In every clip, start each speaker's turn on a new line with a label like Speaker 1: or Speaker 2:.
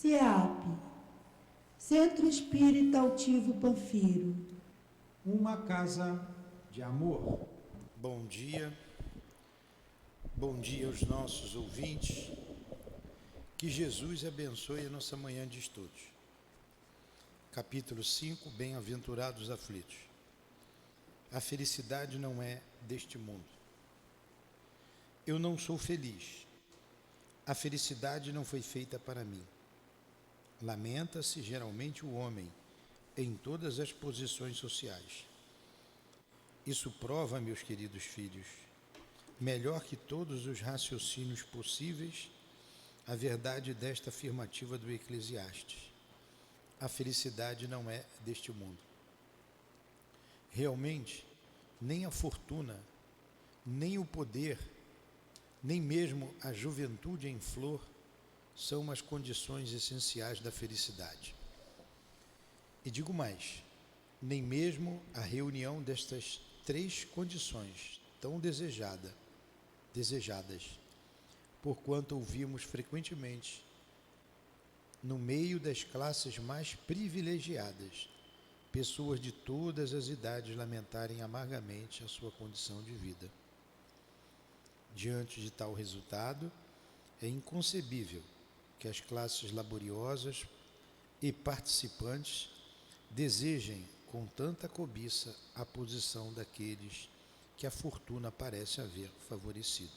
Speaker 1: CEAP, Centro Espírita Altivo Panfiro.
Speaker 2: Uma casa de amor.
Speaker 3: Bom dia aos nossos ouvintes. Que Jesus abençoe a nossa manhã de estudos. Capítulo 5, Bem-aventurados aflitos. A felicidade não é deste mundo. Eu não sou feliz. A felicidade não foi feita para mim. Lamenta-se geralmente o homem em todas as posições sociais. Isso prova, meus queridos filhos, melhor que todos os raciocínios possíveis, a verdade desta afirmativa do Eclesiastes. A felicidade não é deste mundo. Realmente, nem a fortuna, nem o poder, nem mesmo a juventude em flor são as condições essenciais da felicidade. E digo mais, nem mesmo a reunião destas três condições tão desejadas, porquanto ouvimos frequentemente, no meio das classes mais privilegiadas, pessoas de todas as idades lamentarem amargamente a sua condição de vida. Diante de tal resultado, é inconcebível que as classes laboriosas e participantes desejem com tanta cobiça a posição daqueles que a fortuna parece haver favorecido.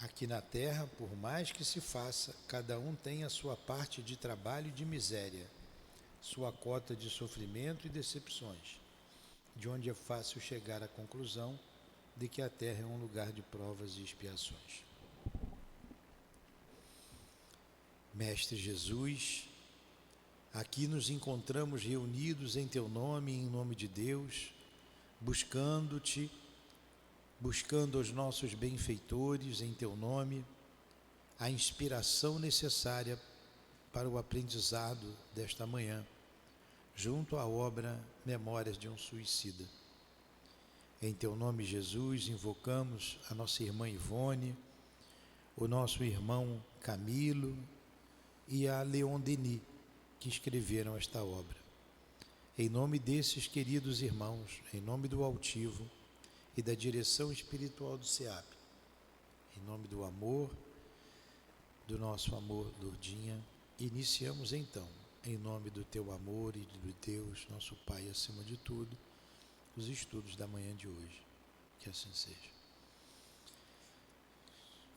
Speaker 3: Aqui na terra, por mais que se faça, cada um tem a sua parte de trabalho e de miséria, sua cota de sofrimento e decepções, de onde é fácil chegar à conclusão de que a terra é um lugar de provas e expiações. Mestre Jesus, aqui nos encontramos reunidos em Teu nome e em nome de Deus, buscando-te, buscando os nossos benfeitores em Teu nome, a inspiração necessária para o aprendizado desta manhã, junto à obra Memórias de um Suicida. Em Teu nome, Jesus, invocamos a nossa irmã Ivone, o nosso irmão Camilo e a Leon Denis, que escreveram esta obra. Em nome desses queridos irmãos, em nome do Altivo e da direção espiritual do CEAP, em nome do amor, do nosso amor, Lourdinha, iniciamos então, em nome do Teu amor e de Deus, nosso Pai acima de tudo, os estudos da manhã de hoje. Que assim seja.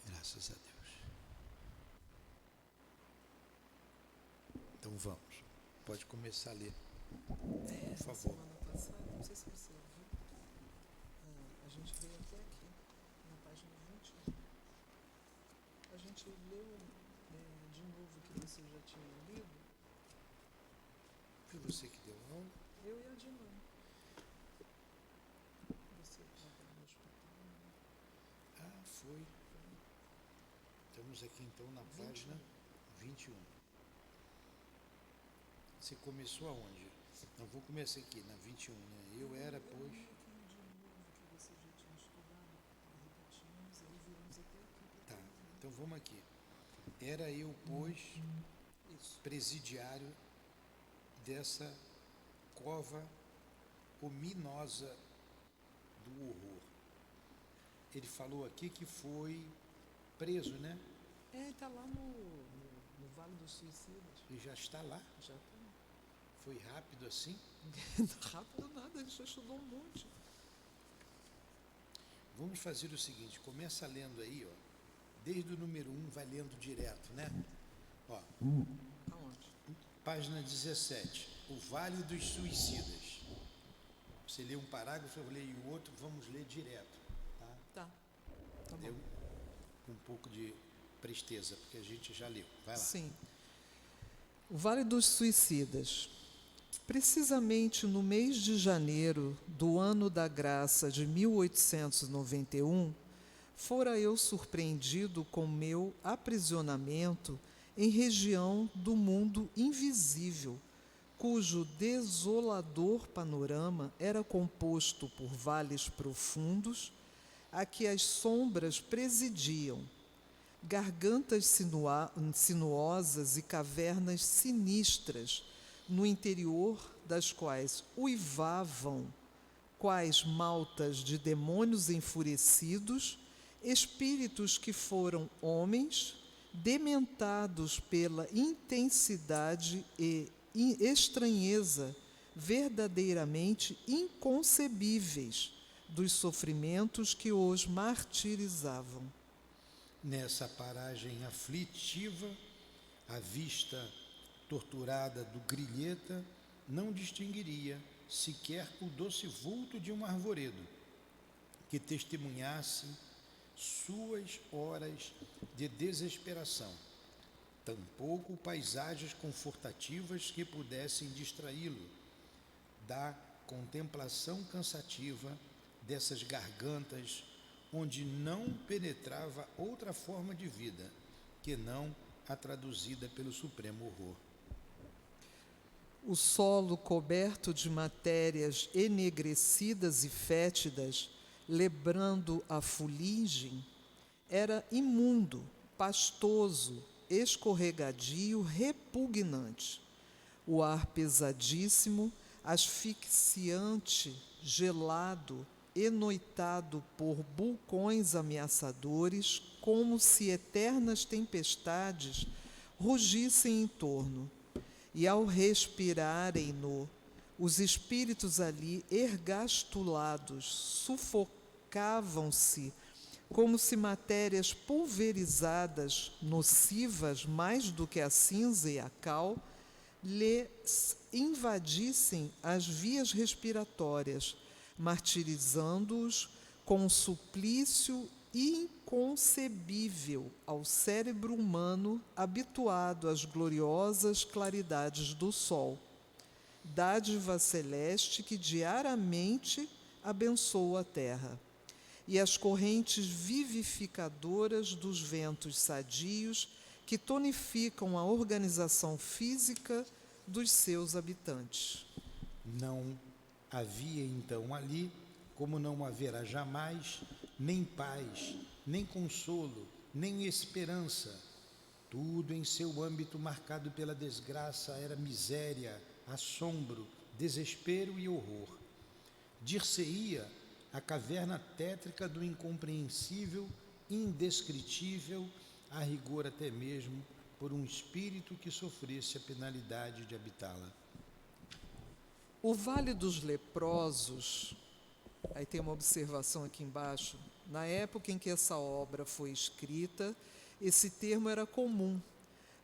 Speaker 3: Graças a Deus. Então vamos. Pode começar a ler. Por favor.
Speaker 4: Semana passada, não sei se você ouviu, a gente veio até aqui, na página 21. A gente leu de novo o que você já tinha lido.
Speaker 3: Foi você que deu aula?
Speaker 4: Eu e a Dilane. Você estava no hospital, né?
Speaker 3: Ah, foi. Estamos aqui então na página 21. Você começou aonde? Não, vou começar aqui, na 21, né? Eu era, pois...
Speaker 4: Eu li aqui de novo que você já tinha estudado, repetimos, aí viramos até aqui.
Speaker 3: Tá, então vamos aqui. Era eu, pois,
Speaker 4: Isso.
Speaker 3: presidiário dessa cova ominosa do horror. Ele falou aqui que foi preso, né?
Speaker 4: Está lá no Vale dos Suicidas.
Speaker 3: E já está lá.
Speaker 4: Já está.
Speaker 3: Foi rápido assim?
Speaker 4: Rápido nada, a gente já estudou um monte.
Speaker 3: Vamos fazer o seguinte, começa lendo aí, ó. Desde o número 1 vai lendo direto, né? Ó,
Speaker 4: Aonde?
Speaker 3: página 17, o Vale dos Suicidas. Você lê um parágrafo, eu leio o outro, vamos ler direto, tá?
Speaker 4: Tá bom.
Speaker 3: Eu, com um pouco de presteza, porque a gente já leu. Vai lá.
Speaker 4: Sim. O Vale dos Suicidas. Precisamente no mês de janeiro do ano da graça de 1891, fora eu surpreendido com meu aprisionamento em região do mundo invisível, cujo desolador panorama era composto por vales profundos, a que as sombras presidiam, gargantas sinuosas e cavernas sinistras, no interior das quais uivavam, quais maltas de demônios enfurecidos, espíritos que foram homens, dementados pela intensidade e estranheza verdadeiramente inconcebíveis dos sofrimentos que os martirizavam.
Speaker 3: Nessa paragem aflitiva, a vista torturada do Grilheta não distinguiria sequer o doce vulto de um arvoredo que testemunhasse suas horas de desesperação, tampouco paisagens confortativas que pudessem distraí-lo da contemplação cansativa dessas gargantas onde não penetrava outra forma de vida que não a traduzida pelo supremo horror.
Speaker 4: O solo coberto de matérias enegrecidas e fétidas, lembrando a fuligem, era imundo, pastoso, escorregadio, repugnante. O ar pesadíssimo, asfixiante, gelado, enoitado por vulcões ameaçadores, como se eternas tempestades rugissem em torno. E ao respirarem-no, os espíritos ali ergastulados sufocavam-se como se matérias pulverizadas, nocivas mais do que a cinza e a cal, lhes invadissem as vias respiratórias, martirizando-os com um suplício inconcebível ao cérebro humano habituado às gloriosas claridades do sol, dádiva celeste que diariamente abençoa a terra, e as correntes vivificadoras dos ventos sadios que tonificam a organização física dos seus habitantes.
Speaker 3: Não havia então ali, como não haverá jamais, nem paz, nem consolo, nem esperança. Tudo em seu âmbito marcado pela desgraça era miséria, assombro, desespero e horror. Dir-se-ia a caverna tétrica do incompreensível, indescritível, a rigor até mesmo por um espírito que sofresse a penalidade de habitá-la.
Speaker 4: O Vale dos Leprosos, aí tem uma observação aqui embaixo, na época em que essa obra foi escrita, esse termo era comum,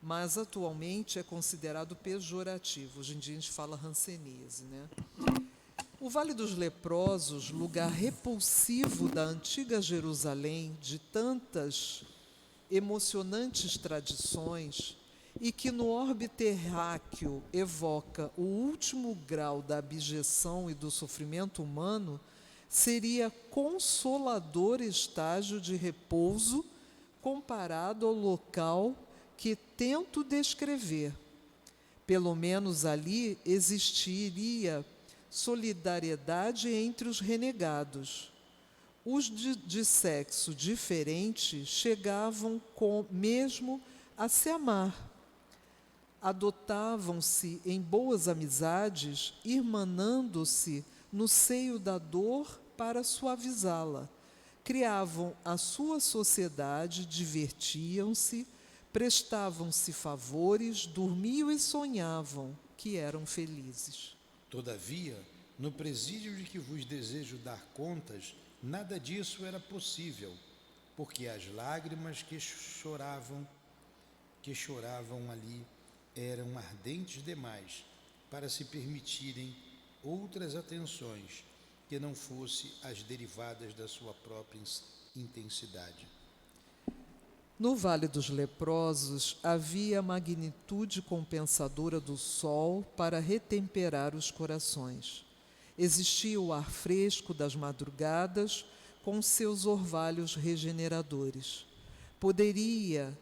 Speaker 4: mas atualmente é considerado pejorativo. Hoje em dia a gente fala hanseníase, né? O Vale dos Leprosos, lugar repulsivo da antiga Jerusalém, de tantas emocionantes tradições, e que no orbe terráqueo evoca o último grau da abjeção e do sofrimento humano, seria consolador estágio de repouso comparado ao local que tento descrever. Pelo menos ali existiria solidariedade entre os renegados. Os de sexo diferente chegavam mesmo a se amar. Adotavam-se em boas amizades, irmanando-se no seio da dor para suavizá-la. Criavam a sua sociedade, divertiam-se, prestavam-se favores, dormiam e sonhavam que eram felizes.
Speaker 3: Todavia, no presídio de que vos desejo dar contas, nada disso era possível, porque as lágrimas que choravam ali eram ardentes demais para se permitirem outras atenções que não fossem as derivadas da sua própria intensidade.
Speaker 4: No Vale dos Leprosos havia a magnitude compensadora do sol para retemperar os corações. Existia o ar fresco das madrugadas com seus orvalhos regeneradores. Poderia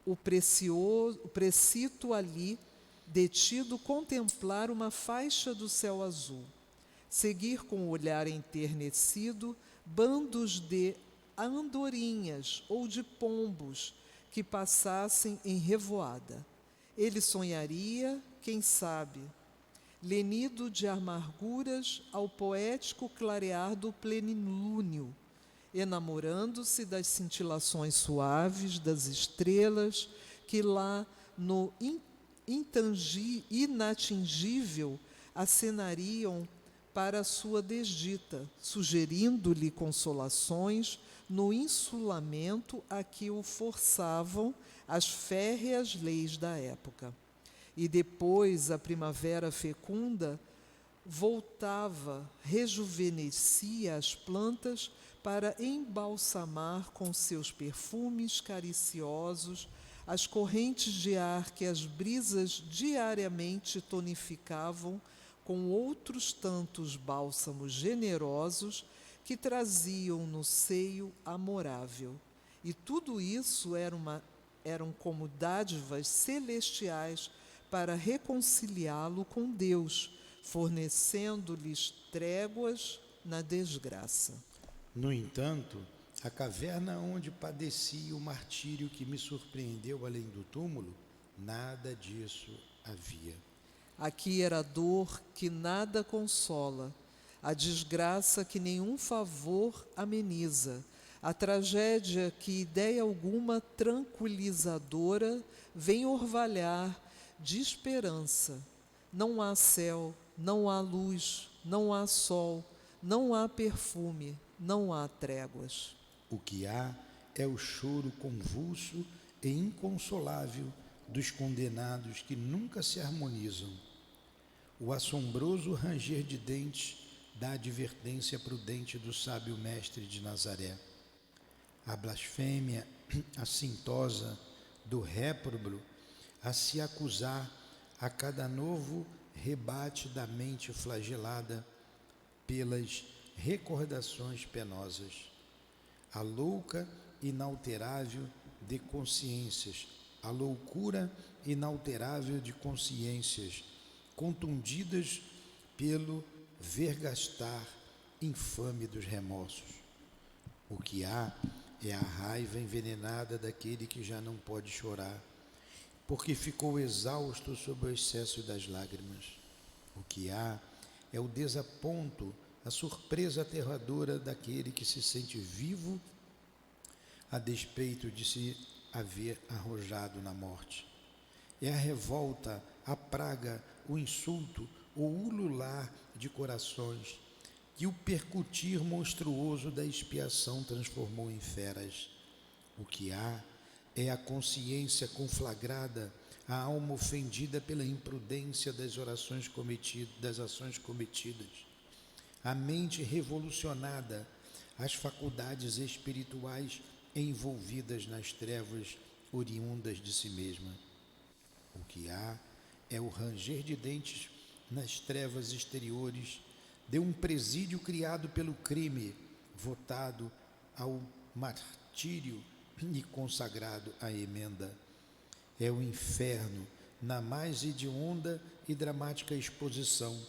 Speaker 4: o precito ali, detido, contemplar uma faixa do céu azul, seguir com o olhar enternecido bandos de andorinhas ou de pombos que passassem em revoada. Ele sonharia, quem sabe, lenido de amarguras ao poético clarear do plenilúnio, enamorando-se das cintilações suaves das estrelas que lá no inatingível acenariam para a sua desdita, sugerindo-lhe consolações no insulamento a que o forçavam as férreas leis da época. E depois a primavera fecunda voltava, rejuvenescia as plantas para embalsamar com seus perfumes cariciosos as correntes de ar que as brisas diariamente tonificavam com outros tantos bálsamos generosos que traziam no seio amorável. E tudo isso eram como dádivas celestiais para reconciliá-lo com Deus, fornecendo-lhes tréguas na desgraça.
Speaker 3: No entanto, a caverna onde padeci o martírio que me surpreendeu além do túmulo, nada disso havia.
Speaker 4: Aqui era a dor que nada consola, a desgraça que nenhum favor ameniza, a tragédia que ideia alguma tranquilizadora vem orvalhar de esperança. Não há céu, não há luz, não há sol, não há perfume, não há tréguas.
Speaker 3: O que há é o choro convulso e inconsolável dos condenados que nunca se harmonizam. O assombroso ranger de dentes da advertência prudente do sábio mestre de Nazaré. A blasfêmia assintosa do réprobo a se acusar a cada novo rebate da mente flagelada pelas recordações penosas. A louca inalterável de consciências, a loucura inalterável de consciências, contundidas pelo vergastar infame dos remorsos. O que há é a raiva envenenada daquele que já não pode chorar, porque ficou exausto sob o excesso das lágrimas. O que há é o desaponto, a surpresa aterradora daquele que se sente vivo a despeito de se haver arrojado na morte. É a revolta, a praga, o insulto, o ulular de corações que o percutir monstruoso da expiação transformou em feras. O que há é a consciência conflagrada, a alma ofendida pela imprudência das ações cometidas, a mente revolucionada, as faculdades espirituais envolvidas nas trevas oriundas de si mesma. O que há é o ranger de dentes nas trevas exteriores de um presídio criado pelo crime, votado ao martírio e consagrado à emenda. É o inferno na mais hedionda e dramática exposição,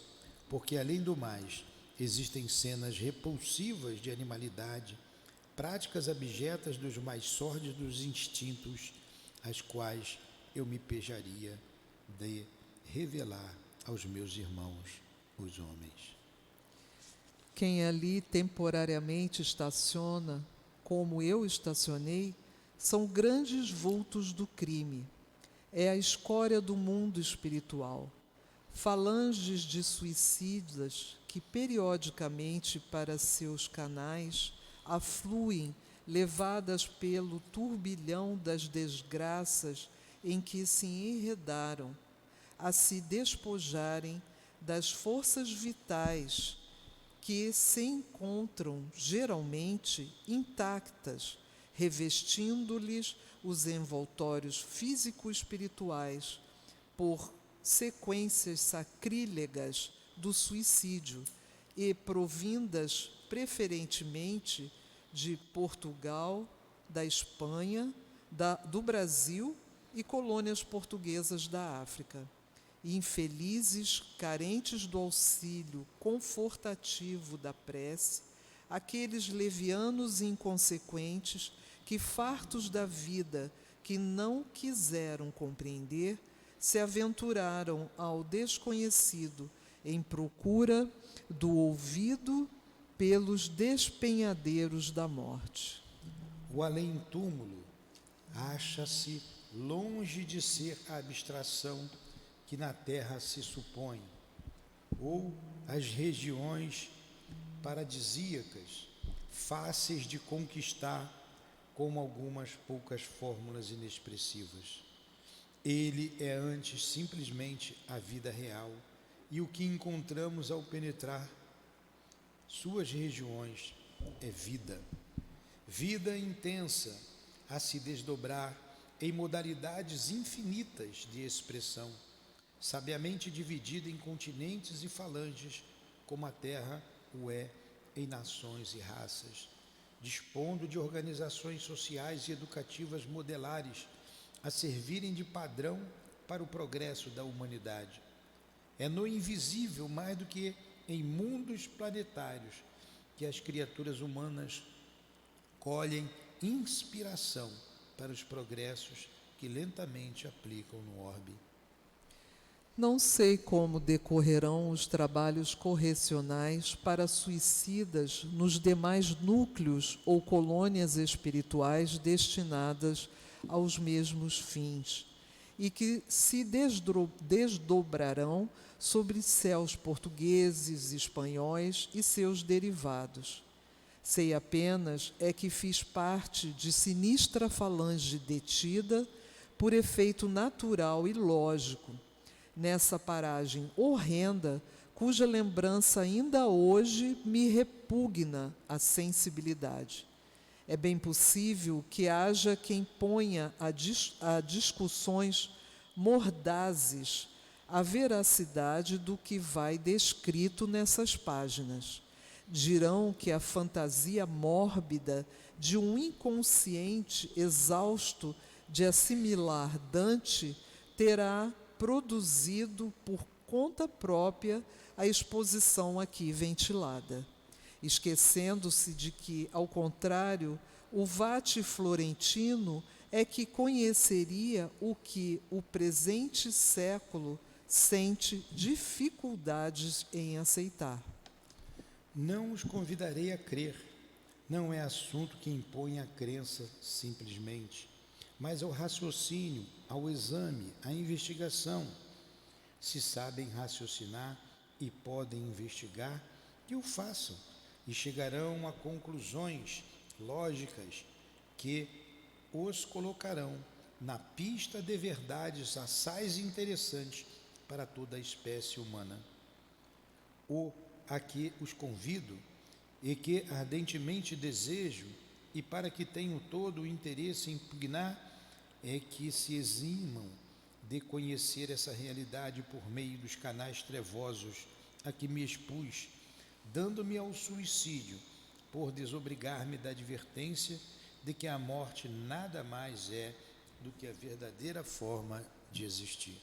Speaker 3: porque, além do mais, existem cenas repulsivas de animalidade, práticas abjetas dos mais sórdidos instintos, as quais eu me pejaria de revelar aos meus irmãos, os homens.
Speaker 4: Quem ali temporariamente estaciona, como eu estacionei, são grandes vultos do crime. É a escória do mundo espiritual. Falanges de suicidas que periodicamente para seus canais afluem, levadas pelo turbilhão das desgraças em que se enredaram, a se despojarem das forças vitais que se encontram geralmente intactas, revestindo-lhes os envoltórios físico-espirituais por sequências sacrílegas do suicídio e provindas preferentemente de Portugal, da Espanha, do Brasil e colônias portuguesas da África. Infelizes, carentes do auxílio confortativo da prece, aqueles levianos e inconsequentes que, fartos da vida que não quiseram compreender, se aventuraram ao desconhecido em procura do ouvido pelos despenhadeiros da morte.
Speaker 3: O além-túmulo acha-se longe de ser a abstração que na terra se supõe, ou as regiões paradisíacas, fáceis de conquistar com algumas poucas fórmulas inexpressivas. Ele é antes simplesmente a vida real, e o que encontramos ao penetrar suas regiões é vida. Vida intensa a se desdobrar em modalidades infinitas de expressão, sabiamente dividida em continentes e falanges, como a Terra o é em nações e raças, dispondo de organizações sociais e educativas modelares a servirem de padrão para o progresso da humanidade. É no invisível, mais do que em mundos planetários, que as criaturas humanas colhem inspiração para os progressos que lentamente aplicam no orbe.
Speaker 4: Não sei como decorrerão os trabalhos correcionais para suicidas nos demais núcleos ou colônias espirituais destinadas aos mesmos fins, e que se desdobrarão sobre céus portugueses, espanhóis e seus derivados. Sei apenas é que fiz parte de sinistra falange detida por efeito natural e lógico, nessa paragem horrenda, cuja lembrança ainda hoje me repugna a sensibilidade. É bem possível que haja quem ponha a discussões mordazes a veracidade do que vai descrito nessas páginas. Dirão que a fantasia mórbida de um inconsciente exausto de assimilar Dante terá produzido por conta própria a exposição aqui ventilada, esquecendo-se de que, ao contrário, o vate florentino é que conheceria o que o presente século sente dificuldades em aceitar.
Speaker 3: Não os convidarei a crer. Não é assunto que impõe a crença simplesmente, mas ao raciocínio, ao exame, à investigação. Se sabem raciocinar e podem investigar, que o façam, e chegarão a conclusões lógicas que os colocarão na pista de verdades assaz interessantes para toda a espécie humana. O a que os convido e que ardentemente desejo, e para que tenho todo o interesse em impugnar, é que se eximam de conhecer essa realidade por meio dos canais trevosos a que me expus, dando-me ao suicídio por desobrigar-me da advertência de que a morte nada mais é do que a verdadeira forma de existir.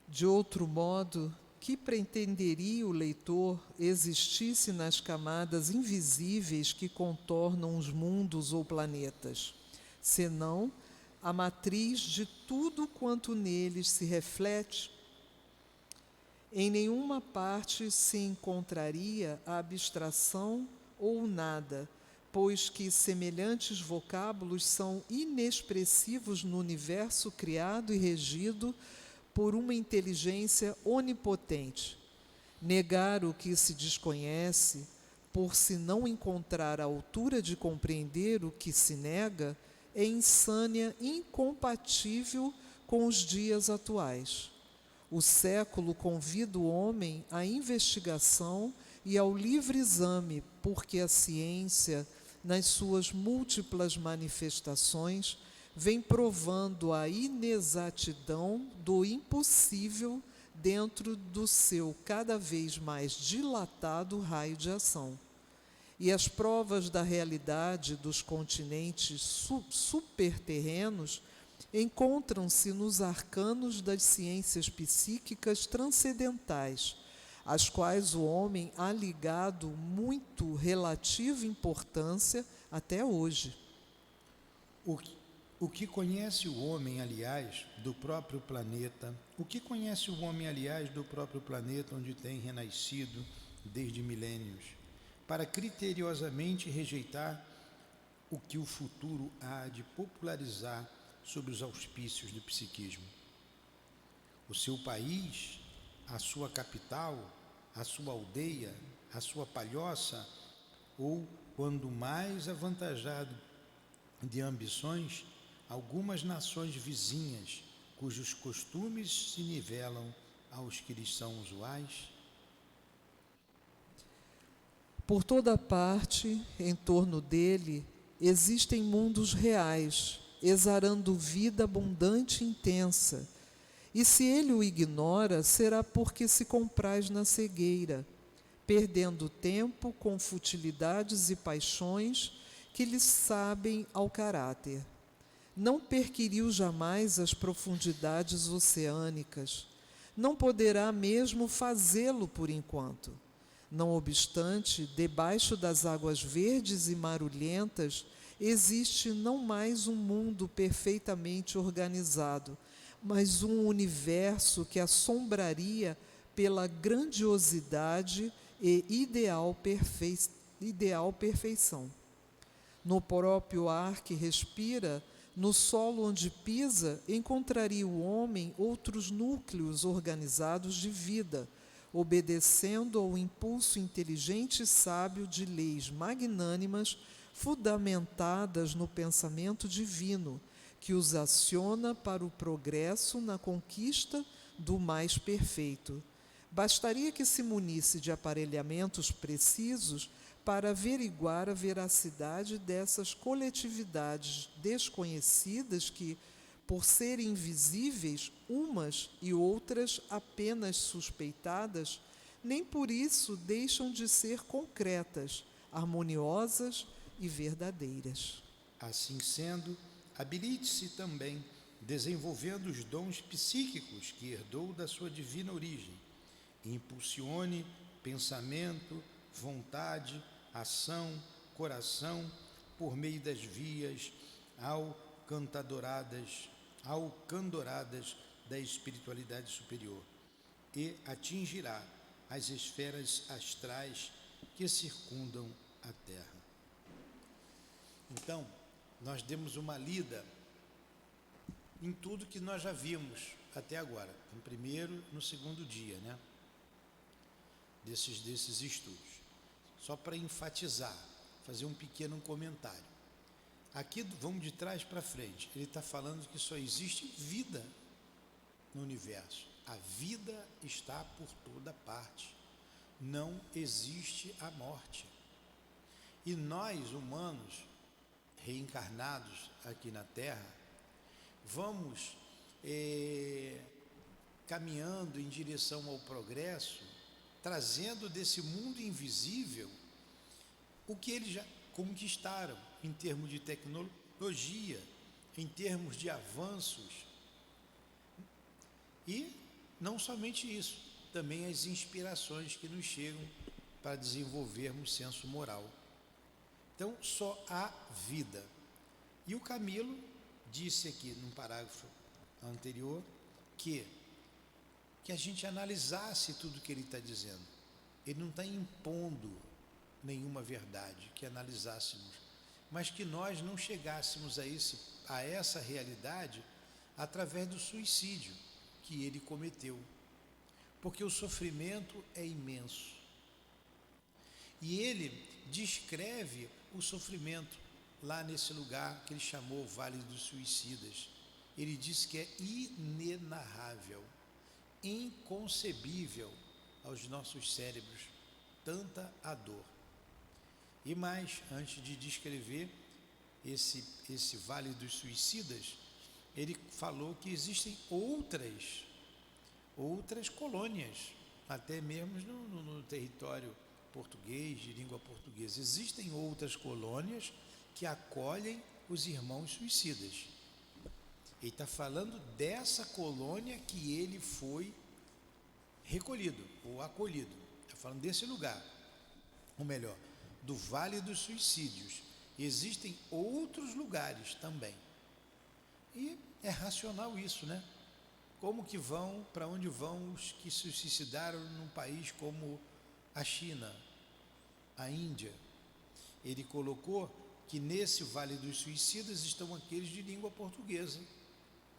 Speaker 4: De outro modo, que pretenderia o leitor existisse nas camadas invisíveis que contornam os mundos ou planetas, senão a matriz de tudo quanto neles se reflete? Em nenhuma parte se encontraria a abstração ou o nada, pois que semelhantes vocábulos são inexpressivos no universo criado e regido por uma inteligência onipotente. Negar o que se desconhece, por se não encontrar a altura de compreender o que se nega, é insânia incompatível com os dias atuais. O século convida o homem à investigação e ao livre exame, porque a ciência, nas suas múltiplas manifestações, vem provando a inexatidão do impossível dentro do seu cada vez mais dilatado raio de ação. E as provas da realidade dos continentes superterrenos encontram-se nos arcanos das ciências psíquicas transcendentais, às quais o homem há ligado muito relativa importância até hoje.
Speaker 3: O que conhece o homem, aliás, do próprio planeta, onde tem renascido desde milênios, para criteriosamente rejeitar o que o futuro há de popularizar sob os auspícios do psiquismo? O seu país, a sua capital, a sua aldeia, a sua palhoça, ou, quando mais avantajado de ambições, algumas nações vizinhas, cujos costumes se nivelam aos que lhes são usuais?
Speaker 4: Por toda parte, em torno dele, existem mundos reais, exarando vida abundante e intensa. E se ele o ignora, será porque se compraz na cegueira, perdendo tempo com futilidades e paixões que lhe sabem ao caráter. Não perquiriu jamais as profundidades oceânicas, não poderá mesmo fazê-lo por enquanto. Não obstante, debaixo das águas verdes e marulhentas, existe não mais um mundo perfeitamente organizado, mas um universo que assombraria pela grandiosidade e ideal perfeição. No próprio ar que respira, no solo onde pisa, encontraria o homem outros núcleos organizados de vida, obedecendo ao impulso inteligente e sábio de leis magnânimas fundamentadas no pensamento divino, que os aciona para o progresso na conquista do mais perfeito. Bastaria que se munisse de aparelhamentos precisos para averiguar a veracidade dessas coletividades desconhecidas que, por serem invisíveis, umas e outras apenas suspeitadas, nem por isso deixam de ser concretas, harmoniosas e verdadeiras.
Speaker 3: Assim sendo, habilite-se também, desenvolvendo os dons psíquicos que herdou da sua divina origem, e impulsione pensamento, vontade, ação, coração, por meio das vias alcandoradas da espiritualidade superior, e atingirá as esferas astrais que circundam a Terra. Então, nós demos uma lida em tudo que nós já vimos até agora, no primeiro, no segundo dia, né? Desses estudos. Só para enfatizar, fazer um pequeno comentário. Aqui, vamos de trás para frente, ele está falando que só existe vida no universo. A vida está por toda parte. Não existe a morte. E nós, humanos, reencarnados aqui na Terra, vamos caminhando em direção ao progresso, trazendo desse mundo invisível o que eles já conquistaram em termos de tecnologia, em termos de avanços. E não somente isso, também as inspirações que nos chegam para desenvolvermos senso moral. Então, só há vida. E o Camilo disse aqui, num parágrafo anterior, que a gente analisasse tudo que ele está dizendo. Ele não está impondo nenhuma verdade, que analisássemos, mas que nós não chegássemos a essa realidade através do suicídio que ele cometeu. Porque o sofrimento é imenso. E ele descreve o sofrimento lá nesse lugar que ele chamou Vale dos Suicidas. Ele diz que é inenarrável, inconcebível aos nossos cérebros tanta a dor. E mais, antes de descrever esse Vale dos Suicidas, ele falou que existem outras colônias, até mesmo no território português, de língua portuguesa. Existem outras colônias que acolhem os irmãos suicidas. Ele está falando dessa colônia que ele foi recolhido ou acolhido. Está falando desse lugar, ou melhor, do Vale dos Suicídios. Existem outros lugares também. E é racional isso, né? Como que vão, para onde vão os que se suicidaram num país como a China, a Índia? Ele colocou que nesse Vale dos Suicidas estão aqueles de língua portuguesa,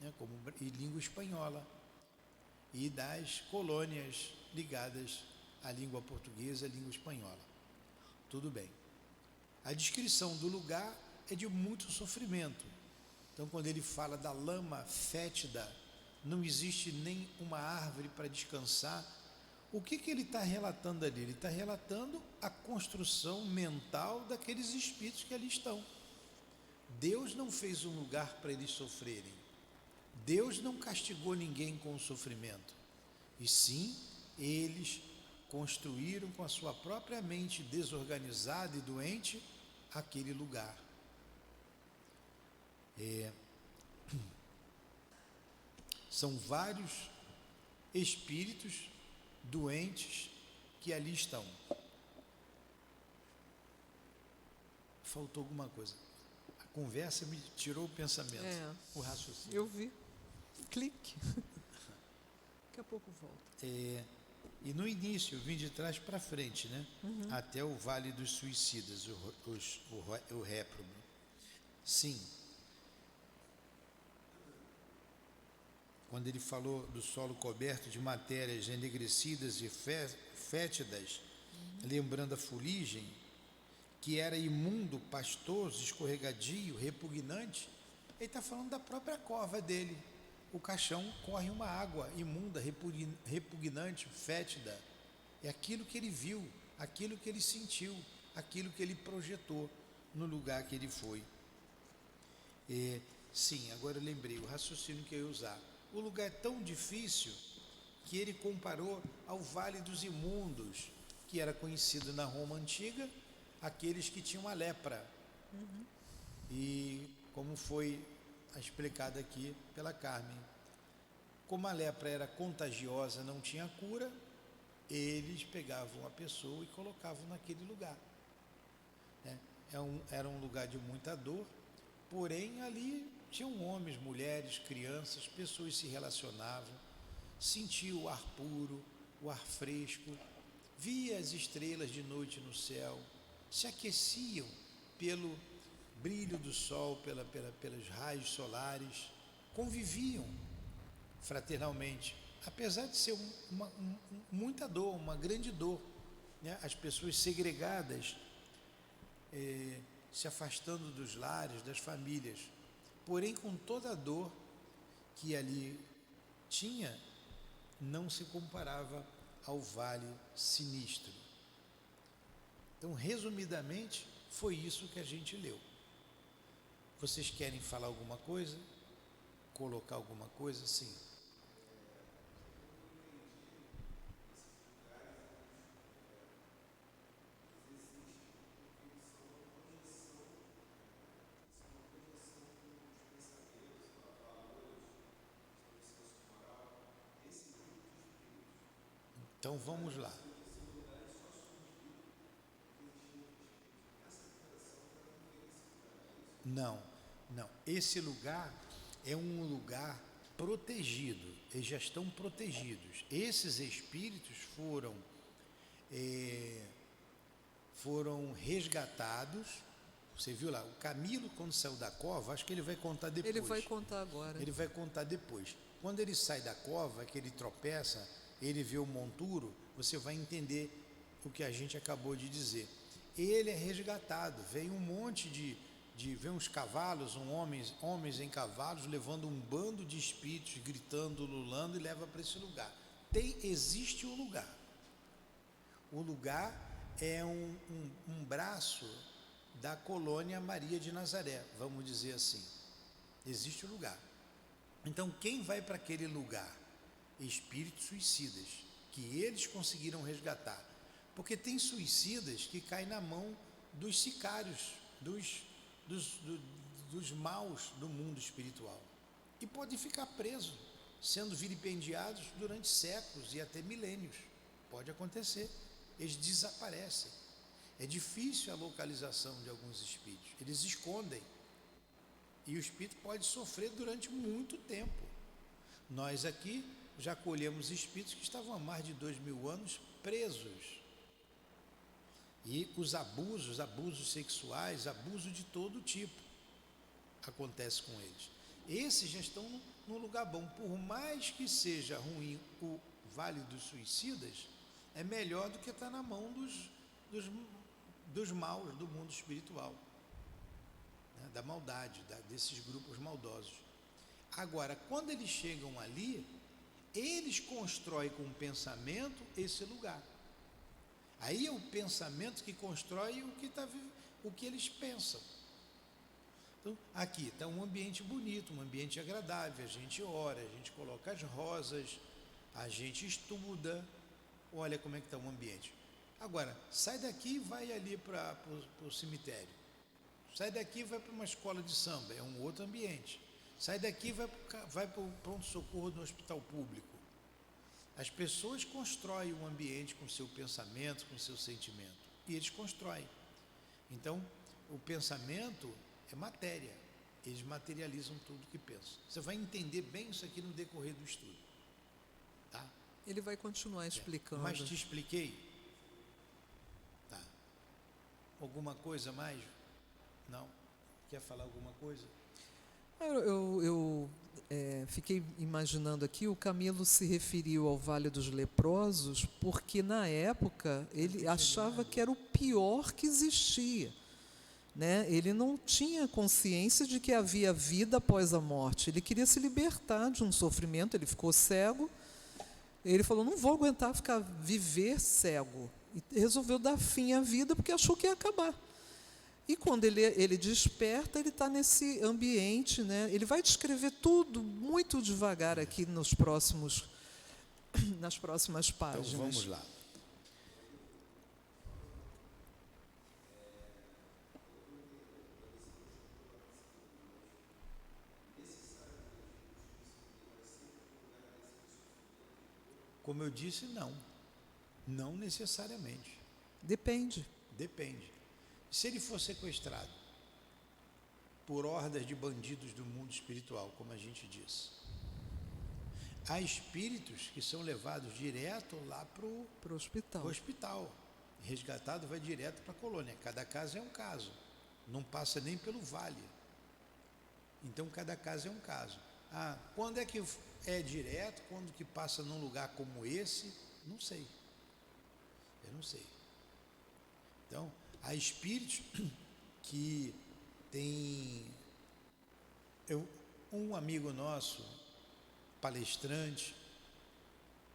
Speaker 3: né, e língua espanhola, e das colônias ligadas à língua portuguesa e à língua espanhola. Tudo bem. A descrição do lugar é de muito sofrimento. Então, quando ele fala da lama fétida, não existe nem uma árvore para descansar. O que ele está relatando ali? Ele está relatando a construção mental daqueles espíritos que ali estão. Deus não fez um lugar para eles sofrerem. Deus não castigou ninguém com o sofrimento. E sim, eles construíram com a sua própria mente desorganizada e doente aquele lugar. São vários espíritos doentes que ali estão. Faltou alguma coisa. A conversa me tirou o pensamento, o raciocínio.
Speaker 4: Eu vi. Clique. Daqui a pouco volta.
Speaker 3: E no início, eu vim de trás para frente, né? Até o Vale dos Suicidas, o réprobo. Sim. Quando ele falou do solo coberto de matérias enegrecidas e fétidas, lembrando a fuligem, que era imundo, pastoso, escorregadio, repugnante, ele está falando da própria cova dele. O caixão corre uma água imunda, repugnante, fétida. É aquilo que ele viu, aquilo que ele sentiu, aquilo que ele projetou no lugar que ele foi. Sim, agora eu lembrei o raciocínio que eu ia usar. O lugar é tão difícil que ele comparou ao Vale dos Imundos, que era conhecido na Roma Antiga, aqueles que tinham a lepra. E como foi explicado aqui pela Carmen, como a lepra era contagiosa, não tinha cura, eles pegavam a pessoa e colocavam naquele lugar, né? Era um lugar de muita dor, porém ali tinham homens, mulheres, crianças, pessoas se relacionavam, sentiam o ar puro, o ar fresco, via as estrelas de noite no céu, se aqueciam pelo brilho do sol, pelos raios solares, conviviam fraternalmente, apesar de ser muita dor, uma grande dor, né? As pessoas segregadas, se afastando dos lares, das famílias, porém com toda a dor que ali tinha, não se comparava ao vale sinistro. Então, resumidamente, foi isso que a gente leu. Vocês querem falar alguma coisa? Colocar alguma coisa? Sim. Então vamos lá. Não. Esse lugar é um lugar protegido. Eles já estão protegidos. Esses espíritos foram resgatados. Você viu lá, o Camilo, quando saiu da cova, acho que ele vai contar depois.
Speaker 4: Ele vai contar agora.
Speaker 3: Ele vai contar depois. Quando ele sai da cova, que ele tropeça, ele vê o monturo, você vai entender o que a gente acabou de dizer. Ele é resgatado, vem um monte vem uns cavalos, homens em cavalos, levando um bando de espíritos, gritando, ululando, e leva para esse lugar. Existe um lugar. O lugar é um braço da colônia Maria de Nazaré, vamos dizer assim. Existe um lugar. Então, quem vai para aquele lugar? Espíritos suicidas, que eles conseguiram resgatar. Porque tem suicidas que caem na mão dos sicários, dos maus do mundo espiritual. E podem ficar presos, sendo vilipendiados durante séculos e até milênios. Pode acontecer. Eles desaparecem. É difícil a localização de alguns espíritos. Eles escondem. E o espírito pode sofrer durante muito tempo. Nós aqui já acolhemos espíritos que estavam há mais de 2000 anos presos. E os abusos sexuais, abuso de todo tipo, acontece com eles. Esses já estão num lugar bom. Por mais que seja ruim o Vale dos Suicidas, é melhor do que estar na mão dos maus do mundo espiritual, né? Da maldade, desses grupos maldosos. Agora, quando eles chegam ali, eles constroem com o pensamento esse lugar. Aí é o pensamento que constrói o que eles pensam. Então, aqui está um ambiente bonito, um ambiente agradável, a gente ora, a gente coloca as rosas, a gente estuda, olha como é que está o ambiente. Agora, sai daqui e vai ali para o cemitério. Sai daqui e vai para uma escola de samba, é um outro ambiente. Sai daqui e vai para o pronto-socorro do hospital público. As pessoas constroem um ambiente com seu pensamento, com seu sentimento. E eles constroem. Então, o pensamento é matéria. Eles materializam tudo que pensam. Você vai entender bem isso aqui no decorrer do estudo. Tá?
Speaker 4: Ele vai continuar explicando.
Speaker 3: Mas te expliquei? Tá. Alguma coisa mais? Não? Quer falar alguma coisa?
Speaker 4: Eu fiquei imaginando aqui, o Camilo se referiu ao Vale dos Leprosos, porque na época ele achava que era o pior que existia, né? Ele não tinha consciência de que havia vida após a morte, ele queria se libertar de um sofrimento, ele ficou cego, ele falou, não vou aguentar viver cego, e resolveu dar fim à vida porque achou que ia acabar. E quando ele desperta, ele está nesse ambiente, né? Ele vai descrever tudo muito devagar aqui nas próximas páginas.
Speaker 3: Então vamos lá. Como eu disse, não necessariamente.
Speaker 4: Depende.
Speaker 3: Se ele for sequestrado por hordas de bandidos do mundo espiritual, como a gente disse, há espíritos que são levados direto lá para o hospital. Resgatado vai direto para a colônia. Cada caso é um caso. Não passa nem pelo vale. Então, cada caso é um caso. Quando é que é direto? Quando que passa num lugar como esse? Não sei. Eu não sei. Então, há espíritos que tem... um amigo nosso, palestrante,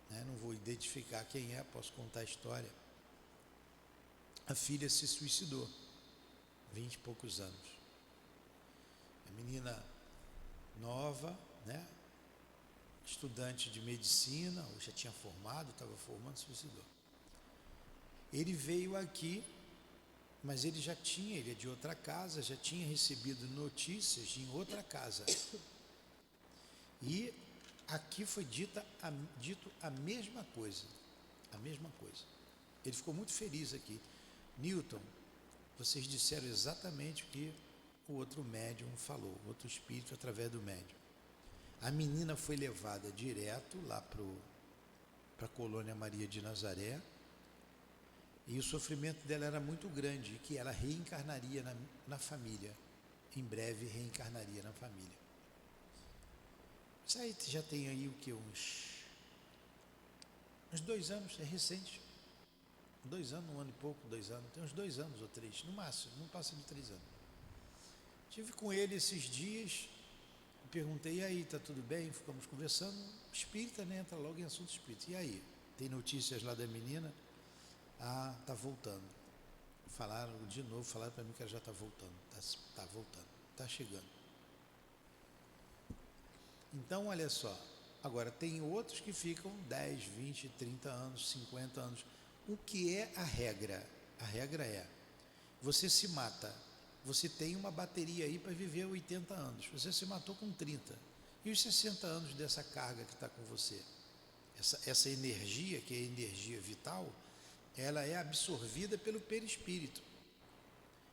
Speaker 3: né, não vou identificar quem é, posso contar a história. A filha se suicidou, 20 e poucos anos. A menina nova, né, estudante de medicina, ou já tinha formado, estava formando, se suicidou. Ele veio aqui, mas ele é de outra casa, já tinha recebido notícias em outra casa. E aqui foi dito a mesma coisa. Ele ficou muito feliz aqui. Newton, vocês disseram exatamente o que o outro médium falou, o outro espírito através do médium. A menina foi levada direto lá para a colônia Maria de Nazaré, e o sofrimento dela era muito grande, que ela reencarnaria na família. Em breve reencarnaria na família. Isso aí já tem aí o que? Uns 2 anos, é recente. 2 anos, 1 ano e pouco, 2 anos. Tem uns 2 anos ou 3, no máximo, não passa de 3 anos. Estive com ele esses dias, perguntei, e aí, está tudo bem? Ficamos conversando. Espírita, né? Entra logo em assunto espírita. E aí? Tem notícias lá da menina? Está voltando. Falaram para mim que ela já está voltando. Está voltando, está chegando. Então, olha só. Agora, tem outros que ficam 10, 20, 30 anos, 50 anos. O que é a regra? A regra é, você se mata, você tem uma bateria aí para viver 80 anos. Você se matou com 30. E os 60 anos dessa carga que está com você? Essa energia, que é a energia vital, ela é absorvida pelo perispírito.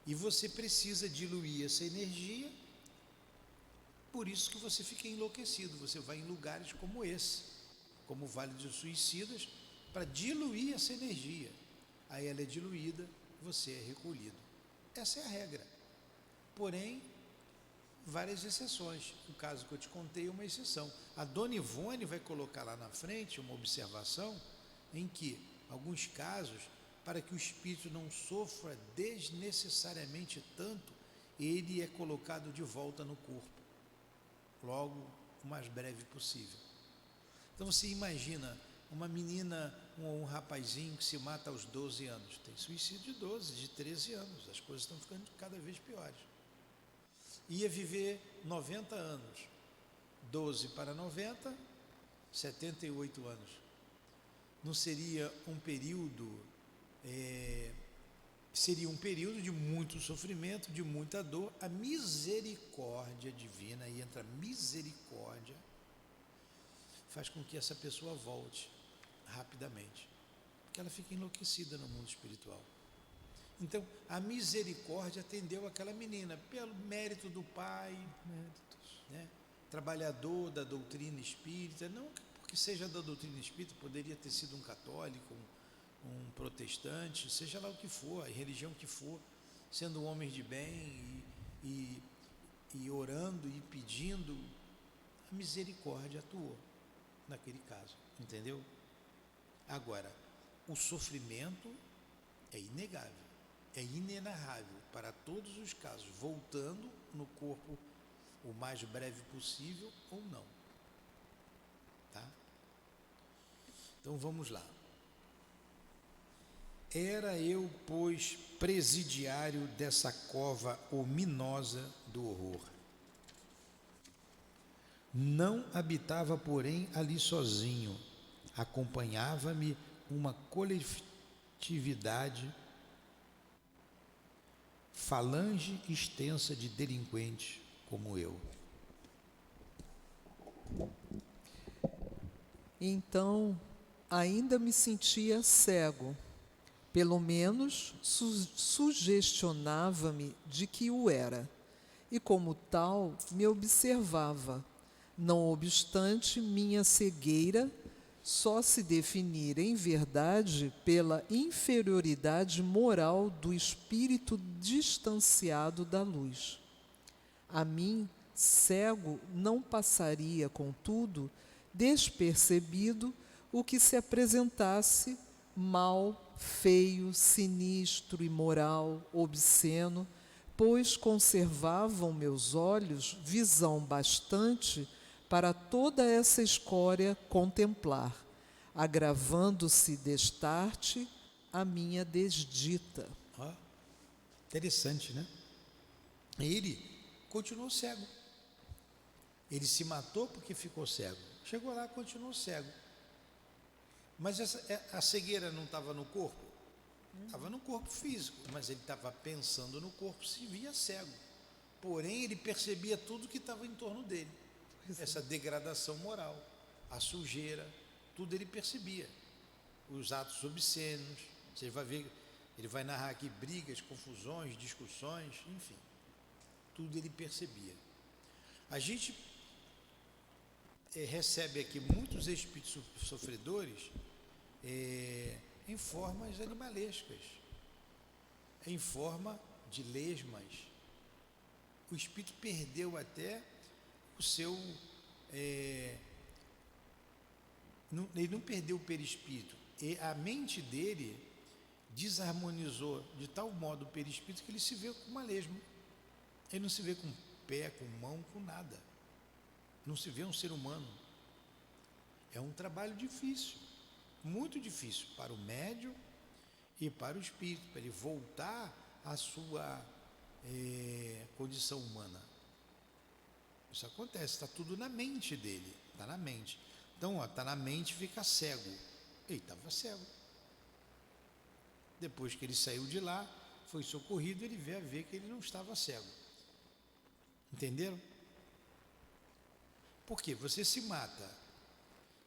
Speaker 3: E você precisa diluir essa energia Por isso que você fica enlouquecido, você vai em lugares como esse, como o Vale dos Suicidas, para diluir essa energia. Aí ela é diluída, você é recolhido. Essa é a regra. Porém, várias exceções. O caso que eu te contei é uma exceção. A Dona Ivone vai colocar lá na frente uma observação em que, alguns casos, para que o espírito não sofra desnecessariamente tanto, ele é colocado de volta no corpo, logo o mais breve possível. Então você imagina uma menina ou um rapazinho que se mata aos 12 anos, tem suicídio de 12, de 13 anos, as coisas estão ficando cada vez piores. Ia viver 90 anos, 12 para 90, 78 anos. Não seria um período, seria um período de muito sofrimento, de muita dor. A misericórdia divina, aí entra a misericórdia, faz com que essa pessoa volte rapidamente, porque ela fica enlouquecida no mundo espiritual. Então, a misericórdia atendeu aquela menina, pelo mérito do pai, né, trabalhador da doutrina espírita, não porque seja da doutrina espírita, poderia ter sido um católico, um protestante, seja lá o que for, a religião que for, sendo um homem de bem e orando e pedindo, a misericórdia atuou naquele caso, entendeu? Agora, o sofrimento é inegável, é inenarrável para todos os casos, voltando no corpo o mais breve possível ou não. Tá? Então vamos lá. Era eu, pois, presidiário dessa cova ominosa do horror. Não habitava, porém, ali sozinho. Acompanhava-me uma coletividade, falange extensa de delinquentes como eu.
Speaker 4: Então, ainda me sentia cego. Pelo menos sugestionava-me de que o era, e como tal me observava. Não obstante, minha cegueira só se definir em verdade pela inferioridade moral do espírito distanciado da luz. A mim, cego, não passaria, contudo, despercebido o que se apresentasse mal, feio, sinistro, imoral, obsceno, pois conservavam meus olhos visão bastante para toda essa escória contemplar, agravando-se destarte a minha desdita.
Speaker 3: Interessante, né? Ele continuou cego. Ele se matou porque ficou cego. Chegou lá, continuou cego. Mas a cegueira não estava no corpo? Estava no corpo físico, mas ele estava pensando no corpo, se via cego. Porém, ele percebia tudo que estava em torno dele. Essa degradação moral, a sujeira, tudo ele percebia. Os atos obscenos, você vai ver, ele vai narrar aqui brigas, confusões, discussões, enfim. Tudo ele percebia. A gente recebe aqui muitos espíritos sofredores em formas animalescas, em forma de lesmas. O espírito perdeu até o seu... ele não perdeu o perispírito, a mente dele desarmonizou de tal modo o perispírito que ele se vê com uma lesma. Ele não se vê com pé, com mão, com nada. Não se vê um ser humano. É um trabalho difícil, muito difícil para o médium e para o espírito, para ele voltar à sua condição humana. Isso acontece, está tudo na mente dele, está na mente. Então, está na mente, fica cego. Ele estava cego. Depois que ele saiu de lá, foi socorrido, ele veio a ver que ele não estava cego. Entenderam? Porque você se mata,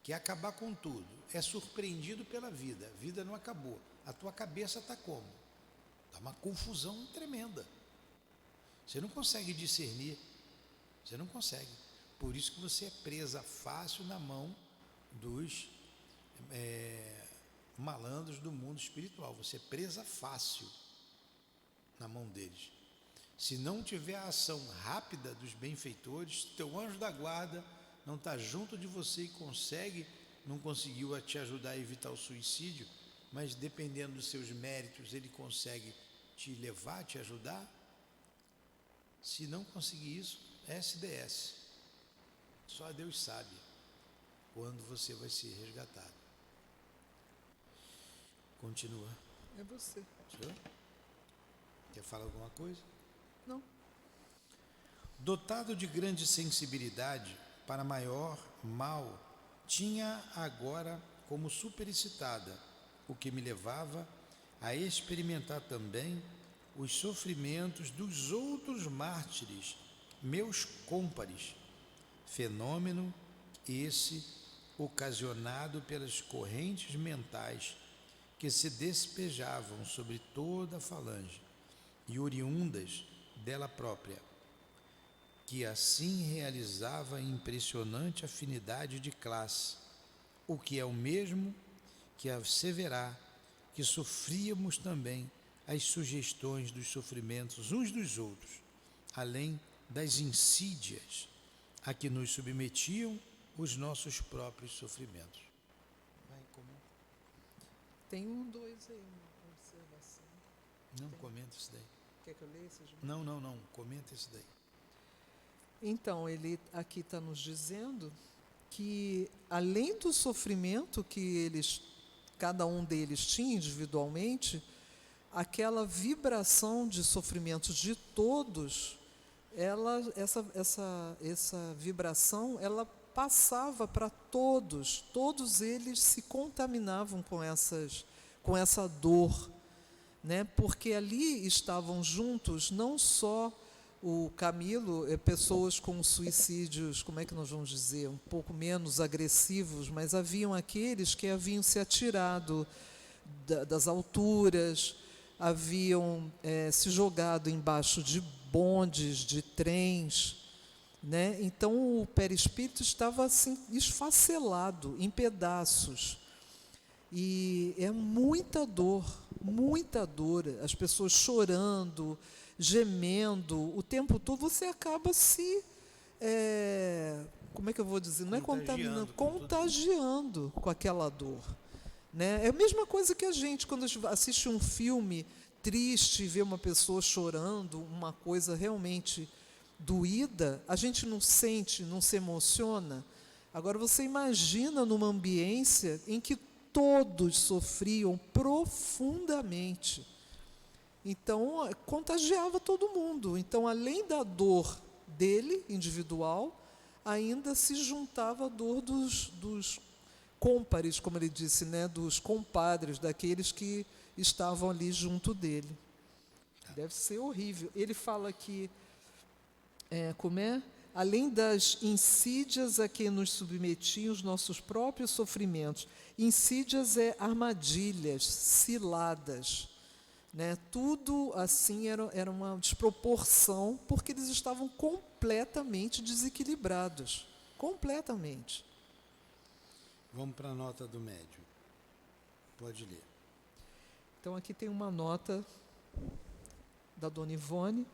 Speaker 3: quer acabar com tudo, é surpreendido pela vida, a vida não acabou, a tua cabeça está como? Está uma confusão tremenda, você não consegue discernir, Você não consegue. Por isso que você é presa fácil na mão dos malandros do mundo espiritual. Você é presa fácil na mão deles. Se não tiver a ação rápida dos benfeitores, teu anjo da guarda não está junto de você e não conseguiu te ajudar a evitar o suicídio, mas dependendo dos seus méritos, ele consegue te levar, te ajudar. Se não conseguir isso, SDS. Só Deus sabe quando você vai ser resgatado. Continua.
Speaker 4: É você.
Speaker 3: Senhor? Quer falar alguma coisa?
Speaker 4: Não.
Speaker 3: Dotado de grande sensibilidade para maior mal, tinha agora como superexcitada, o que me levava a experimentar também os sofrimentos dos outros mártires, meus cômpares, fenômeno esse ocasionado pelas correntes mentais que se despejavam sobre toda a falange e oriundas dela própria, que assim realizava impressionante afinidade de classe, o que é o mesmo que asseverar que sofríamos também as sugestões dos sofrimentos uns dos outros, além das insídias a que nos submetiam os nossos próprios sofrimentos.
Speaker 4: Tem 2 aí, uma observação.
Speaker 3: Não, comenta isso daí.
Speaker 4: Quer que eu leia esses?
Speaker 3: Não, comenta isso daí.
Speaker 4: Então, ele aqui está nos dizendo que, além do sofrimento que cada um deles tinha individualmente, aquela vibração de sofrimentos de todos, essa vibração, ela passava para todos eles se contaminavam com essa dor, né? Porque ali estavam juntos não só o Camilo, pessoas com suicídios, como é que nós vamos dizer, um pouco menos agressivos, mas haviam aqueles que haviam se atirado das alturas, haviam se jogado embaixo de bondes, de trens, né? Então o perispírito estava assim esfacelado em pedaços e é muita dor, as pessoas chorando, gemendo o tempo todo. Você acaba como é que eu vou dizer, não é contaminando, contagiando com aquela dor, né? É a mesma coisa que a gente quando assiste um filme triste, vê uma pessoa chorando, uma coisa realmente doída, a gente não sente, não se emociona. Agora você imagina numa ambiência em que todos sofriam profundamente. Então, contagiava todo mundo. Então, além da dor dele, individual, ainda se juntava a dor dos cômpares, como ele disse, né? Dos compadres, daqueles que estavam ali junto dele. Deve ser horrível. Ele fala que além das insídias a que nos submetiam os nossos próprios sofrimentos. Insídias armadilhas, ciladas, né? Tudo assim era uma desproporção, porque eles estavam completamente desequilibrados. Completamente.
Speaker 3: Vamos para a nota do médium. Pode ler.
Speaker 4: Então, aqui tem uma nota da Dona Ivone.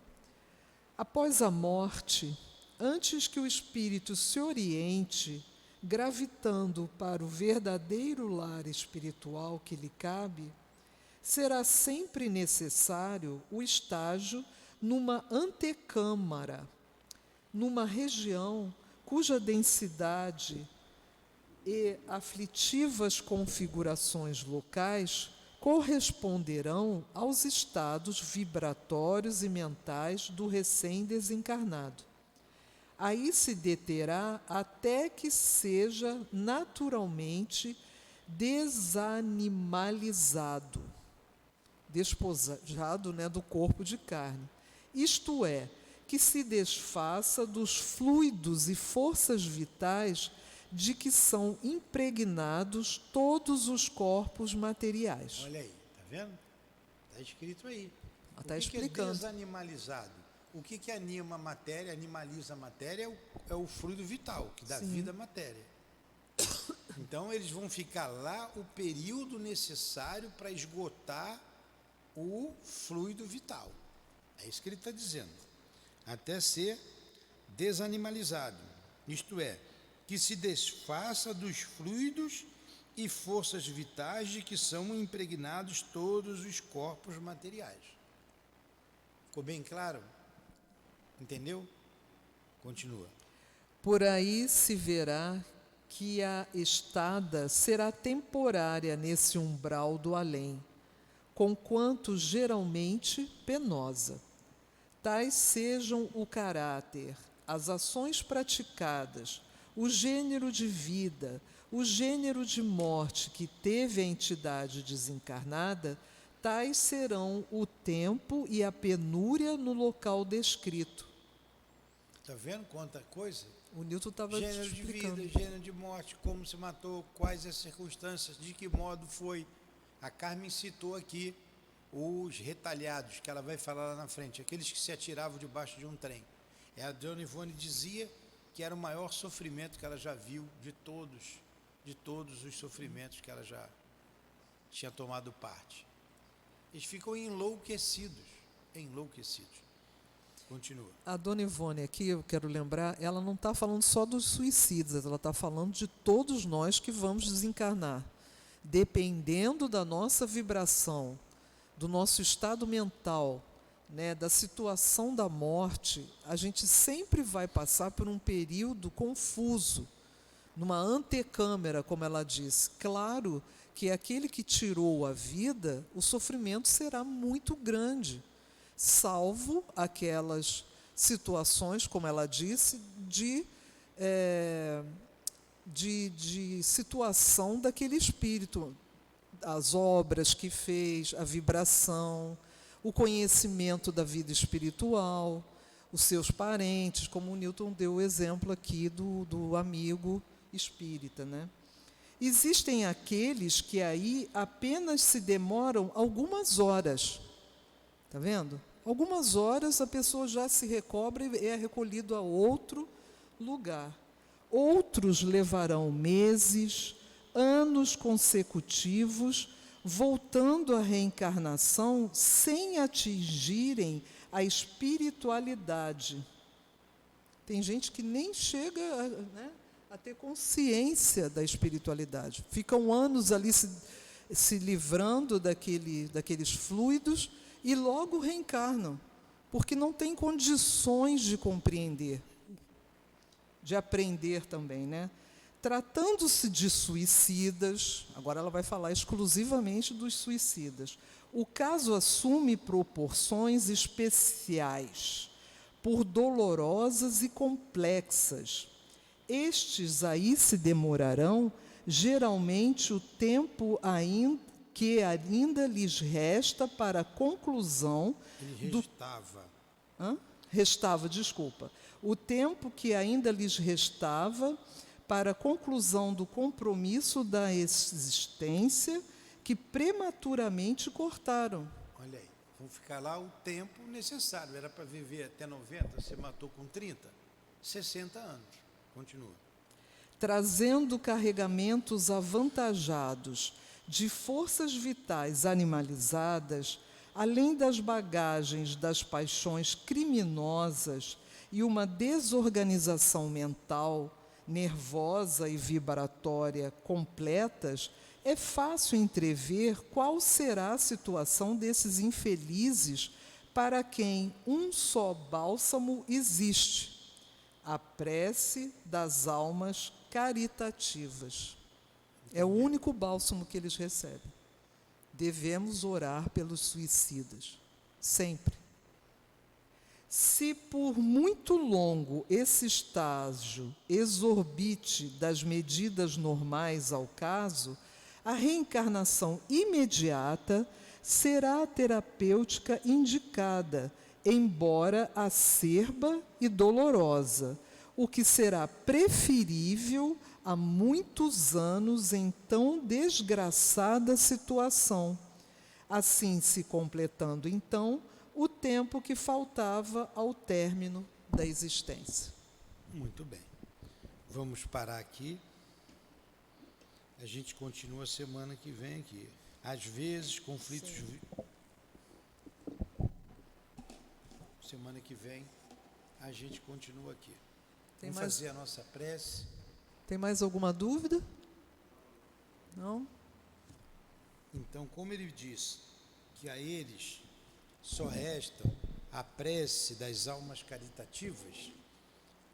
Speaker 4: Após a morte, antes que o espírito se oriente, gravitando para o verdadeiro lar espiritual que lhe cabe, será sempre necessário o estágio numa antecâmara, numa região cuja densidade e aflitivas configurações locais corresponderão aos estados vibratórios e mentais do recém-desencarnado. Aí se deterá até que seja naturalmente desanimalizado, despojado, né, do corpo de carne. Isto é, que se desfaça dos fluidos e forças vitais de que são impregnados todos os corpos materiais.
Speaker 3: Olha aí, está vendo? Está escrito aí.
Speaker 4: Está
Speaker 3: explicando.
Speaker 4: explicando.
Speaker 3: É desanimalizado. O que anima a matéria, animaliza a matéria, é o fluido vital, que dá
Speaker 4: Sim.
Speaker 3: vida à matéria. Então, eles vão ficar lá o período necessário para esgotar o fluido vital. É isso que ele está dizendo. Até ser desanimalizado. Isto é, que se desfaça dos fluidos e forças vitais de que são impregnados todos os corpos materiais. Ficou bem claro? Entendeu? Continua.
Speaker 4: Por aí se verá que a estada será temporária nesse umbral do além, conquanto geralmente penosa. Tais sejam o caráter, as ações praticadas, o gênero de vida, o gênero de morte que teve a entidade desencarnada, tais serão o tempo e a penúria no local descrito.
Speaker 3: Está vendo quanta coisa?
Speaker 4: O Newton estava
Speaker 3: Gênero de
Speaker 4: explicando.
Speaker 3: vida, gênero de morte, como se matou, quais as circunstâncias, de que modo foi. A Carmen citou aqui os retalhados, que ela vai falar lá na frente, aqueles que se atiravam debaixo de um trem. A Dona Ivone dizia que era o maior sofrimento que ela já viu de todos os sofrimentos que ela já tinha tomado parte. Eles ficam enlouquecidos. Continua.
Speaker 4: A Dona Ivone aqui, eu quero lembrar, ela não está falando só dos suicidas, ela está falando de todos nós que vamos desencarnar. Dependendo da nossa vibração, do nosso estado mental, né, da situação da morte, a gente sempre vai passar por um período confuso, numa antecâmara, como ela disse. Claro que aquele que tirou a vida, o sofrimento será muito grande, salvo aquelas situações, como ela disse, de situação daquele espírito, as obras que fez, a vibração, o conhecimento da vida espiritual, os seus parentes, como o Newton deu o exemplo aqui do amigo espírita, né? Existem aqueles que aí apenas se demoram algumas horas. Está vendo? Algumas horas a pessoa já se recobra e é recolhido a outro lugar. Outros levarão meses, anos consecutivos, voltando à reencarnação sem atingirem a espiritualidade. Tem gente que nem chega a ter consciência da espiritualidade. Ficam anos ali se livrando daqueles fluidos e logo reencarnam, porque não tem condições de compreender, de aprender também, né? Tratando-se de suicidas, agora ela vai falar exclusivamente dos suicidas, o caso assume proporções especiais, por dolorosas e complexas. Estes aí se demorarão, geralmente, o tempo que ainda lhes resta para a conclusão o tempo que ainda lhes restava para a conclusão do compromisso da existência que prematuramente cortaram.
Speaker 3: Olha aí, vão ficar lá o tempo necessário. Era para viver até 90, você matou com 30, 60 anos. Continua.
Speaker 4: Trazendo carregamentos avantajados de forças vitais animalizadas, além das bagagens das paixões criminosas e uma desorganização mental, nervosa e vibratória completas, é fácil entrever qual será a situação desses infelizes para quem um só bálsamo existe: a prece das almas caritativas. É o único bálsamo que eles recebem. Devemos orar pelos suicidas, sempre. Se por muito longo esse estágio exorbite das medidas normais ao caso, a reencarnação imediata será a terapêutica indicada, embora acerba e dolorosa, o que será preferível a muitos anos em tão desgraçada situação. Assim se completando, então, o tempo que faltava ao término da existência.
Speaker 3: Muito bem. Vamos parar aqui. A gente continua semana que vem aqui. Às vezes, conflitos... Semana que vem, a gente continua aqui. Vamos fazer a nossa prece.
Speaker 4: Tem mais alguma dúvida? Não?
Speaker 3: Então, como ele diz que a eles só restam a prece das almas caritativas,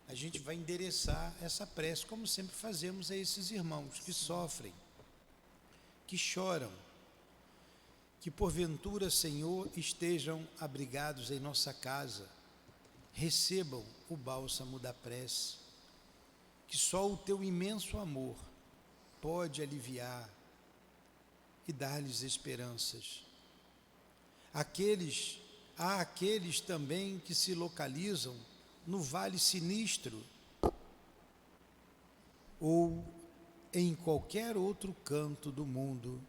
Speaker 3: a gente vai endereçar essa prece, como sempre fazemos a esses irmãos que sofrem, que choram, que porventura, Senhor, estejam abrigados em nossa casa, recebam o bálsamo da prece, que só o teu imenso amor pode aliviar e dar-lhes esperanças. Há aqueles também que se localizam no vale sinistro ou em qualquer outro canto do mundo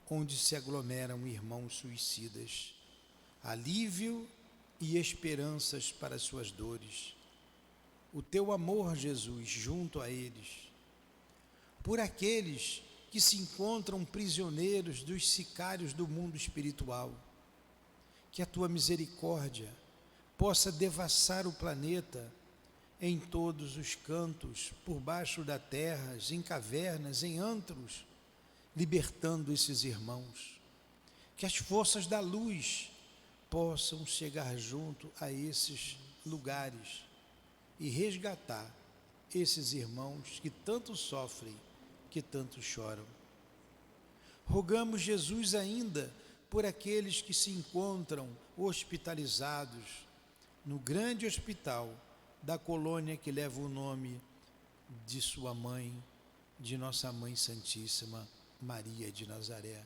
Speaker 3: onde se aglomeram irmãos suicidas. Alívio e esperanças para suas dores. O teu amor, Jesus, junto a eles. Por aqueles que se encontram prisioneiros dos sicários do mundo espiritual. Que a tua misericórdia possa devassar o planeta em todos os cantos, por baixo da terra, em cavernas, em antros, libertando esses irmãos. Que as forças da luz possam chegar junto a esses lugares e resgatar esses irmãos que tanto sofrem, que tanto choram. Rogamos, Jesus, ainda por aqueles que se encontram hospitalizados no grande hospital da colônia que leva o nome de sua mãe, de nossa Mãe Santíssima, Maria de Nazaré.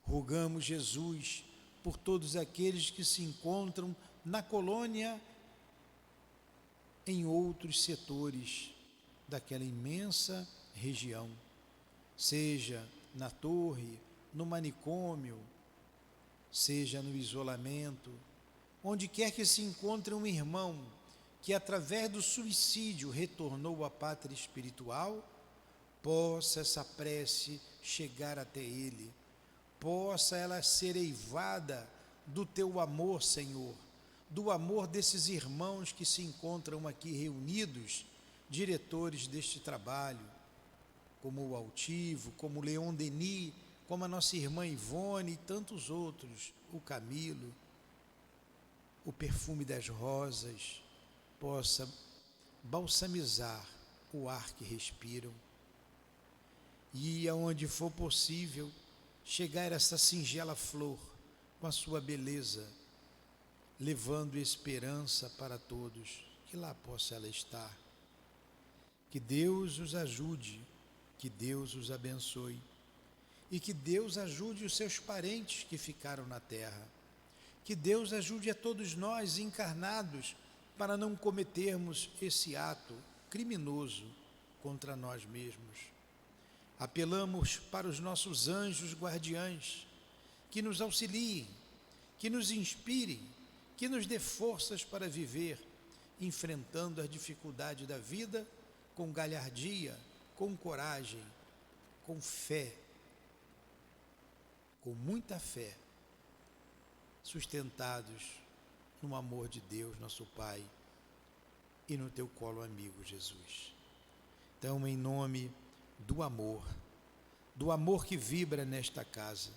Speaker 3: Rogamos, Jesus, por todos aqueles que se encontram na colônia em outros setores daquela imensa região, seja na torre, no manicômio, seja no isolamento, onde quer que se encontre um irmão que através do suicídio retornou à pátria espiritual, possa essa prece chegar até ele, possa ela ser eivada do teu amor, Senhor, do amor desses irmãos que se encontram aqui reunidos, diretores deste trabalho, como o Altivo, como o Leon Denis, como a nossa irmã Ivone e tantos outros, o Camilo, o perfume das rosas, possa balsamizar o ar que respiram e, aonde for possível, chegar essa singela flor com a sua beleza, levando esperança para todos, que lá possa ela estar. Que Deus os ajude, que Deus os abençoe e que Deus ajude os seus parentes que ficaram na terra. Que Deus ajude a todos nós encarnados para não cometermos esse ato criminoso contra nós mesmos. Apelamos para os nossos anjos guardiães, que nos auxiliem, que nos inspirem, que nos dê forças para viver, enfrentando as dificuldades da vida com galhardia, com coragem, com fé, com muita fé, sustentados no amor de Deus, nosso Pai, e no teu colo amigo, Jesus. Então, em nome do amor que vibra nesta casa,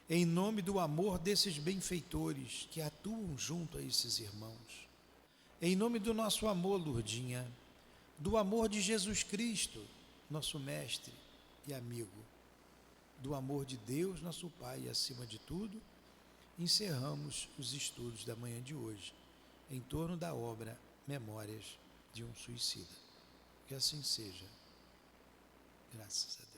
Speaker 3: em nome do amor desses benfeitores que atuam junto a esses irmãos, em nome do nosso amor, Lourdinha, do amor de Jesus Cristo, nosso mestre e amigo, do amor de Deus, nosso Pai, e acima de tudo, encerramos os estudos da manhã de hoje, em torno da obra Memórias de um Suicida. Que assim seja. Graças a Deus.